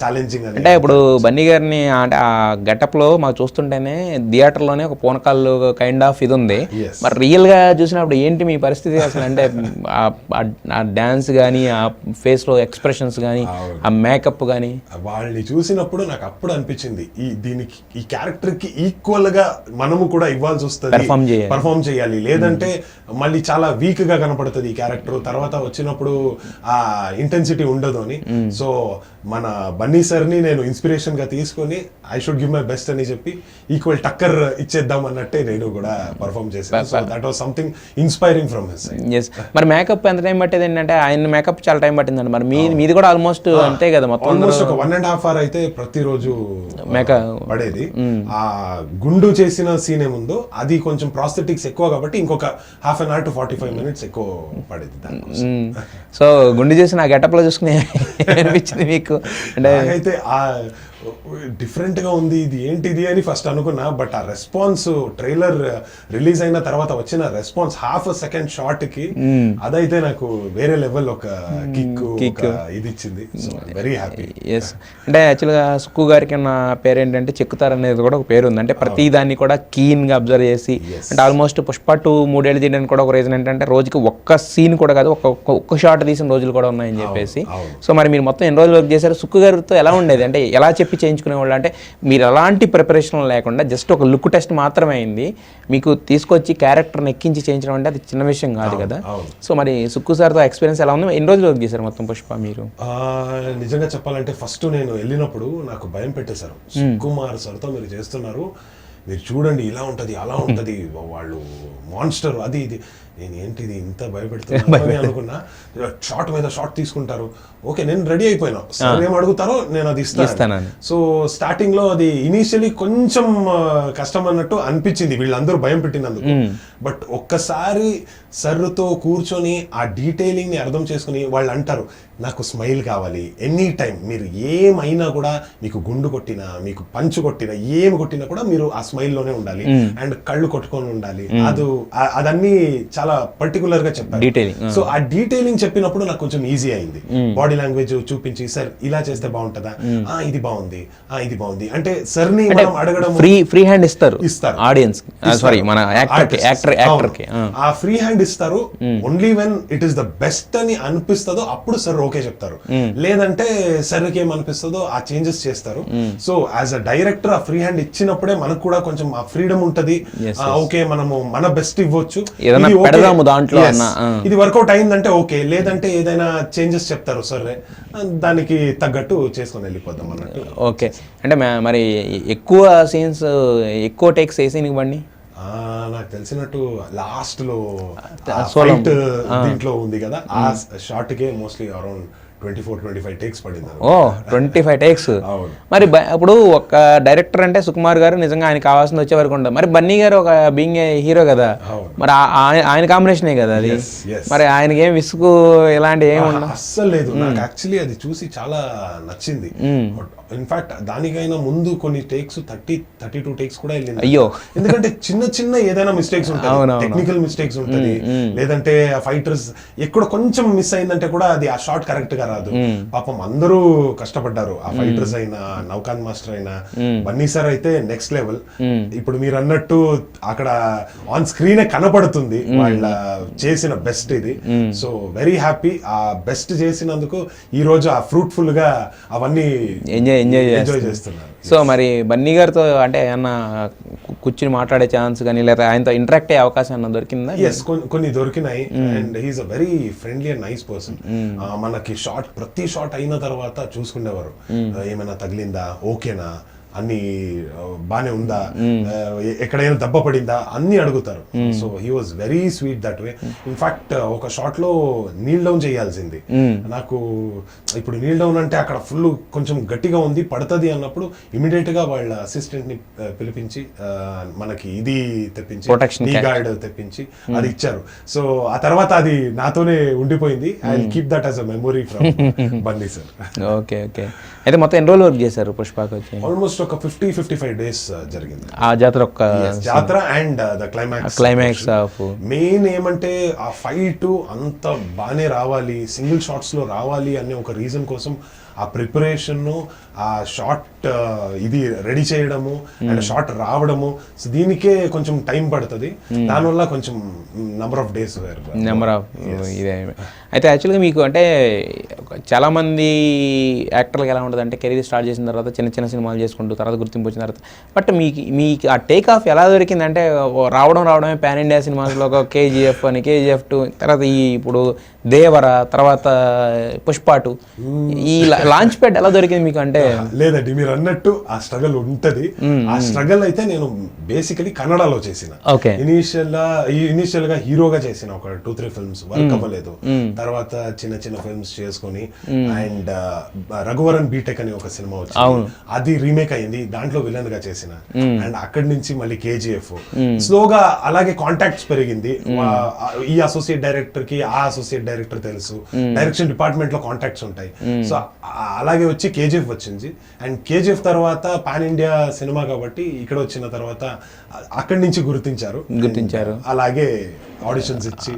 Challenging అంటే ఇప్పుడు బన్నీ గారిని అంటే ఆ గెటప్లో మాకు చూస్తుంటేనే థియేటర్లోనే ఒక పూనకాళ్ళు కైండ్ ఆఫ్ ఇది ఉంది. మరి రియల్గా చూసినప్పుడు ఏంటి మీ పరిస్థితి అసలు? అంటే ఆ డ్యాన్స్ కానీ, ఆ ఫేస్లో ఎక్స్ప్రెషన్స్ కానీ, ఆ మేకప్ కానీ వాళ్ళని చూసినప్పుడు నాకు అప్పుడు అనిపించింది ఈ క్యారెక్టర్కి ఈక్వల్గా మనము కూడా ఇవ్వాల్సి వస్తుంది, పర్ఫామ్ చేయాలి. లేదంటే మళ్ళీ చాలా వీక్గా కనపడుతుంది ఈ క్యారెక్టర్, తర్వాత వచ్చినప్పుడు ఆ ఇంటెన్సిటీ ఉండదు అని. సో మన బన్నీ సార్ని నేను ఇన్స్పిరేషన్ గా తీసుకొని I should give my best అని చెప్పి ఈక్వల్ టక్కర్ ఇచ్చేద్దాం అన్నట్టే నేను కూడా పర్ఫామ్ చేశాను. So that was something inspiring from his side. yes మరి మేకప్ ఎంత టైం పట్టేది? ఏంటంటే ఆయన మేకప్ చాలా టైం పట్టిందండి. మరి మీది కూడా ఆల్మోస్ట్ అంతే కదా? మొత్తం ఆల్మోస్ట్ ఒక 1.5 hour అయితే ప్రతిరోజు మేకప్ పడేది. ఆ గుండు చేసిన సీన్ ఏముందో అది కొంచెం ప్రాస్థెటిక్స్ ఎక్కువ కాబట్టి ఇంకొక 1/2 hour to 45 minutes ఎక్కువ పడేది దానికోసం. సో గుండు చేసి నా గెటప్ లో చూసుకుని అనిపించింది మీకు? అంటే అయితే డిఫరెంట్ గా ఉంది, ఇది ఏంటిది అని ఫస్ట్ అనుకున్నా. బట్ ఆ రెస్పాన్స్ ట్రైలర్ రిలీజ్ అయిన తర్వాత వచ్చిన రెస్పాన్స్ ½ సెకండ్ షార్ట్ కి అదైతే నాకు వేరే లెవెల్ ఒక కిక్ ఇది ఇచ్చింది. So very happy. ఎస్ అంటే యాక్చువల్గా సుక్కు గారికి ఉన్న పేరు ఏంటంటే చెక్కుతారు అనేది కూడా ఒక పేరు ఉంది. అంటే ప్రతి దాన్ని కూడా కీన్ గా అబ్జర్వ్ చేసి, అంటే ఆల్మోస్ట్ పుష్ప 2 3 ఏళ్ళు తీయడానికి కూడా ఒక రీజన్ ఏంటంటే రోజుకి ఒక్క సీన్ కూడా కాదు, ఒక్క షార్ట్ తీసిన రోజులు కూడా ఉన్నాయని చెప్పేసి. సో మరి మీరు మొత్తం ఎన్ని రోజులు వర్క్ చేశారు? సుక్కు గారితో ఎలా ఉండేది? అంటే ఎలా చెప్పి చేయించుకునేవాళ్ళు? అంటే మీరు ఎలాంటి ప్రిపరేషన్ లేకుండా జస్ట్ ఒక లుక్ టెస్ట్ మాత్రమే అయింది, మీకు తీసుకొచ్చి క్యారెక్టర్ని ఎక్కించి చేయించడం అంటే అది చిన్న విషయం కాదు కదా. సో మరి సుక్కు సార్తో ఎక్స్పీరియన్స్ ఎలా ఉంది? ఎన్ని రోజులు వర్క్ చేశారు మొత్తం పుష్ప మీరు? నిజంగా చెప్పాలంటే ఫస్ట్ నేను వెళ్ళినప్పుడు నాకు భయం పెట్టేశారు. సుకుమార్ సార్తో మీరు చేస్తున్నారు, మీరు చూడండి ఇలా ఉంటుంది అలా ఉంటుంది, వాళ్ళు మాన్స్టర్ అది ఇది. నేను ఏంటిది ఇంత భయపెడుతున్నా అనుకున్నా. షార్ట్ మీద షార్ట్ తీసుకుంటారు, ఓకే నేను రెడీ అయిపోయినా, సార్ ఏం అడుగుతారో నేను అది ఇస్తాను. సో స్టార్టింగ్ లో అది ఇనీషియలీ కొంచెం కష్టం అన్నట్టు అనిపించింది వీళ్ళందరూ భయం పెట్టినందుకు. బట్ ఒక్కసారి సర్తో కూర్చొని ఆ డీటెయిలింగ్ ని అర్థం చేసుకుని వాళ్ళు అంటారు, నాకు స్మైల్ కావాలి ఎనీ టైం, మీరు ఏమైనా కూడా, మీకు గుండు కొట్టినా మీకు పంచు కొట్టినా ఏమి కొట్టినా కూడా మీరు ఆ స్మైల్ లోనే ఉండాలి అండ్ కళ్ళు కొట్టుకొని ఉండాలి. అదన్నీ చాలా పర్టికులర్ గా చెప్పారు. సో ఆ డీటెయిలింగ్ చెప్పినప్పుడు నాకు కొంచెం ఈజీ అయింది. బాడీ లాంగ్వేజ్ చూపించి, సార్ ఇలా చేస్తే బాగుంటుందా, ఇది బాగుంది ఇది బాగుంది అంటే సర్ ని మనం అడగడం, ఫ్రీ హ్యాండ్ ఇస్తారు ఆడియన్స్, సారీ మన యాక్టర్ కి ఆ ఫ్రీ హ్యాండ్ ఇస్తారు. Only when it is the best అని అనిపిస్తుందో అప్పుడు సార్ ఓకే చెప్తారు, లేదంటే సర్ కి ఏమనిపిస్తుందో ఆ చేంజెస్ చేస్తారు. సో యాజ్ అ డైరెక్టర్ ఆ ఫ్రీ హ్యాండ్ ఇచ్చినప్పుడే మనకు కూడా కొంచెం ఆ ఫ్రీడమ్ ఉంటది. ఓకే మనము మన బెస్ట్ ఇవ్వచ్చు, దాంట్లో ఇది వర్కౌట్ అయిందంటే ఓకే, లేదంటే ఏదైనా చేంజెస్ చెప్తారు సరే దానికి తగ్గట్టు చేసుకొని వెళ్ళిపోదాం అన్నట్టు. ఓకే అంటే మరి ఎక్కువ సీన్స్ ఎక్కువ టేక్స్ ఏ సీన్ ఇవ్వండి? నాకు తెలిసినట్టు లాస్ట్ లో ఫైట్ దీంట్లో ఉంది కదా, ఆ షార్ట్ కే మోస్ట్లీ అరౌండ్ 24-25 టేక్స్ పడింది. 25 టేక్స్. మరి ఇప్పుడు ఒక డైరెక్టర్ అంటే సుకుమార్ గారు నిజంగా ఆయన కావాల్సింది వచ్చే వరకు ఉండదు. మరి బన్నీ గారు ఒక బీయింగ్ హీరో కదా, మరి ఆయన కాంబినేషనే కదా అది. మరి ఆయనకి ఏం విసుగు ఇలాంటి ఏమి అస్సలు లేదు. నాకు యాక్చువల్లీ అది చూసి చాలా నచ్చింది. ఇన్ఫాక్ట్ దానికైనా ముందు కొన్ని టేక్స్ 32 టేక్స్ కూడా వెళ్ళింది. అయ్యో, ఎందుకంటే చిన్న చిన్న ఏదైనా మిస్టేక్స్ ఉంటాయి, టెక్నికల్ మిస్టేక్స్ ఉంటుంది, లేదంటే ఫైటర్స్ ఎక్కడ కొంచెం మిస్ అయిందంటే కూడా అది ఆ షాట్ కరెక్ట్ గా రాదు. పాపం అందరూ కష్టపడ్డారు, ఆ ఫైటర్స్ అయినా, నౌకాన్ మాస్టర్ అయినా, బన్నీ సార్ అయితే నెక్స్ట్ లెవెల్. ఇప్పుడు మీరు అన్నట్టు అక్కడ ఆన్ స్క్రీనే కనపడుతుంది వాళ్ళ చేసిన బెస్ట్ ఇది. సో వెరీ హ్యాపీ ఆ బెస్ట్ చేసినందుకు. ఈ రోజు ఆ ఫ్రూట్ఫుల్ గా అవన్నీ ఎంజాయ్ చేస్తున్నారు. సో మరి బన్నీ గారితో అంటే ఏమన్నా కూర్చుని మాట్లాడే ఛాన్స్ కానీ, లేదా ఆయనతో ఇంటరాక్ట్ అయ్యే అవకాశం ఏమన్నా దొరికిందా? ఎస్, కొన్ని దొరికినాయి. And he is a very friendly and nice person. మనకి ప్రతి షాట్ అయిన తర్వాత చూసుకునేవారు, ఏమైనా తగిలిందా, ఓకేనా, అన్ని బానే ఉందా, ఎక్కడైనా దెబ్బ పడిందా అన్ని అడుగుతారు. So he was very sweet that way. In fact ఒక షాట్ లో నీల్ డౌన్ చేయాల్సింది నాకు. ఇప్పుడు నీల్ డౌన్ అంటే అక్కడ ఫుల్ కొంచెం గట్టిగా ఉంది, పడుతుంది అన్నప్పుడు ఇమీడియట్ గా వాళ్ళ అసిస్టెంట్ ని పిలిపించి మనకి ఇది తెప్పించి, నీ గార్డ్ తెప్పించి అది ఇచ్చారు. సో ఆ తర్వాత అది నాతోనే ఉండిపోయింది. I will keep that as a memory from Bunny sir. Okay okay అయితే మొత్తం ఎన్ని రోజులు వర్క్ చేశారు పుష్పకి వచ్చి? ఆల్మోస్ట్ ఒక 50-55 డేస్ జరిగింది ఆ జాతర and the climax of. Main ఏమంటే ఆ ఫైట్ అంత బానే రావాలి, సింగిల్ షాట్స్ లో రావాలి అనే ఒక రీజన్ కోసం ఆ ప్రిపరేషన్, ఆ షార్ట్ ఇది రెడీ చేయడము అండ్ షార్ట్ రావడము, సో దీనికే కొంచెం టైం పడుతుంది. దానివల్ల కొంచెం number of days number of ఇదే. అయితే యాక్చువల్గా మీకు అంటే చాలామంది యాక్టర్లకు ఎలా ఉంటుంది అంటే కెరీర్ స్టార్ట్ చేసిన తర్వాత చిన్న చిన్న సినిమాలు చేసుకుంటూ తర్వాత గుర్తింపు వచ్చిన తర్వాత బట్ మీకు ఆ టేక్ ఆఫ్ ఎలా దొరికిందంటే రావడమే పాన్ ఇండియా సినిమాస్లో ఒక KGF అని, KGF 2, తర్వాత ఇప్పుడు దేవర, తర్వాత పుష్ప 2, ఈ లాంచ్ ప్యాడ్ ఎలా దొరికింది మీకు? అంటే లేదండి, మీరు అన్నట్టు ఆ స్ట్రగల్ ఉంటది. ఆ స్ట్రగల్ అయితే నేను బేసికలీ కన్నడలో చేసిన. ఓకే. ఇనిషియల్ గా హీరోగా చేసిన ఒక 2-3 ఫిల్మ్స్ వర్క్ అవ్వలేదు. తర్వాత చిన్న చిన్న ఫిల్మ్స్ చేసుకుని అండ్ రఘువరన్ బీటెక్ అని ఒక సినిమా వచ్చింది, అది రీమేక్ అయింది, దాంట్లో విలన్ గా చేసిన. అండ్ అక్కడి నుంచి మళ్ళీ KGF. స్లోగా అలాగే కాంటాక్ట్స్ పెరిగింది. ఈ అసోసియేట్ డైరెక్టర్ కి ఆ అసోసియేట్ డైరెక్టర్ తెలుసు, డైరెక్షన్ డిపార్ట్మెంట్ లో కాంటాక్ట్స్ ఉంటాయి. సో అలాగే వచ్చి KGF వచ్చింది. అండ్ KGF తర్వాత పాన్ ఇండియా సినిమా కాబట్టి ఇక్కడ వచ్చిన తర్వాత అక్కడి నుంచి గుర్తించారు. గుర్తించారు, అలాగే ఆడిషన్స్ ఇచ్చి